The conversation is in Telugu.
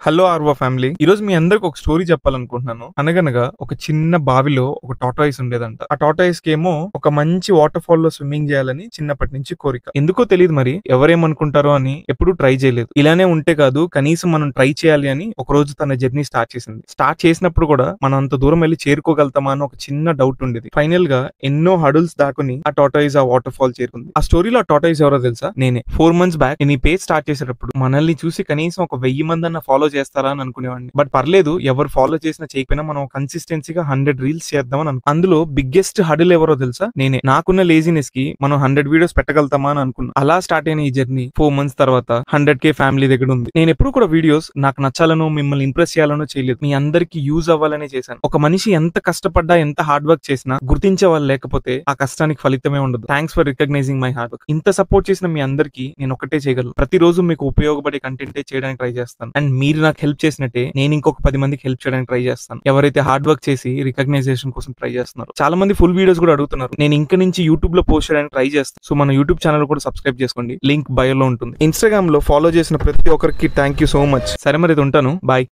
హలో ఆర్వా ఫ్యామిలీ, ఈ రోజు మీ అందరికి ఒక స్టోరీ చెప్పాలనుకుంటున్నాను. అనగనగా ఒక చిన్న బావిలో ఒక టాటాయిస్ ఉండేదంట. ఆ టాటాయిస్ కేమో ఒక మంచి వాటర్ ఫాల్ లో స్విమ్మింగ్ చేయాలని చిన్నప్పటి నుంచి కోరిక. ఎందుకో తెలియదు మరి, ఎవరేమనుకుంటారో అని ఎప్పుడూ ట్రై చేయలేదు. ఇలానే ఉంటే కాదు, కనీసం మనం ట్రై చేయాలి అని ఒక రోజు తన జర్నీ స్టార్ట్ చేసింది. స్టార్ట్ చేసినప్పుడు కూడా మనం అంత దూరం వెళ్ళి చేరుకోగలుగుతామా అని ఒక చిన్న డౌట్ ఉండేది. ఫైనల్ గా ఎన్నో హడుల్స్ దాటుని ఆ టాటాయిస్ ఆ వాటర్ ఫాల్ చేరుకుంది. ఆ స్టోరీలో ఆ టాటాయిస్ ఎవరో తెలుసా? నేనే. 4 months బ్యాక్ నేను ఈ పేజ్ స్టార్ట్ చేసేటప్పుడు మనల్ని చూసి కనీసం ఒక 1000 మంది అన్న ఫాలో చేస్తారా అని అనుకునేవాడిని. బట్ పర్లేదు, ఎవరు ఫాలో చేసినా చేయకపోయినా మనం కన్సిస్టెన్సీగా 100 రీల్స్ చేద్దామని అందులో బిగ్గెస్ట్ హడిల్ ఎవరో తెలుసా? నేనే. నాకున్న లేజినెస్ కి మనం 100 వీడియోస్ పెట్టగలుగుతామా అని అనుకున్నా. అలా స్టార్ట్ అయిన ఈ జర్నీ 4 months తర్వాత 100K ఫ్యామిలీ దగ్గర ఉంది. నేను ఎప్పుడు కూడా వీడియోస్ నాకు నచ్చాలనో మిమ్మల్ని ఇంప్రెస్ చేయాలనో చేయలేదు. మీ అందరికి యూజ్ అవ్వాలనే చేశాను. ఒక మనిషి ఎంత కష్టపడ్డా, ఎంత హార్డ్ వర్క్ చేసినా గుర్తించే వాళ్ళు లేకపోతే ఆ కష్టానికి ఫలితమే ఉండదు. Thanks for recognising my hard work. ఇంత సపోర్ట్ చేసిన మీ అందరికి నేను ఒకటే చేయగలను. ప్రతిరోజు మీకు ఉపయోగపడే కంటెంటే చేయడానికి ట్రై చేస్తాను. అండ్ మీరు నాకు హెల్ప్ చేసినట్టే నేను ఇంకొక 10 మందికి హెల్ప్ చేయడానికి ట్రై చేస్తాను. ఎవరైతే హార్డ్ వర్క్ చేసి రికగ్నైజేషన్ కోసం ట్రై చేస్తున్నారు. చాలా మంది ఫుల్ వీడియోస్ కూడా అడుగుతున్నారు. నేను ఇంక నుంచి యూట్యూబ్ లో పోస్ట్ చేయడానికి ట్రై చేస్తాను. సో మన యూట్యూబ్ ఛానల్ కూడా సబ్స్క్రైబ్ చేసుకోండి. లింక్ బయోలో ఉంటుంది. ఇన్స్టాగ్రామ్ లో ఫాలో చేసిన ప్రతి ఒక్కరికి థ్యాంక్ యూ సో మచ్. సరే మరి, ఇది ఉంటాను. బాయ్.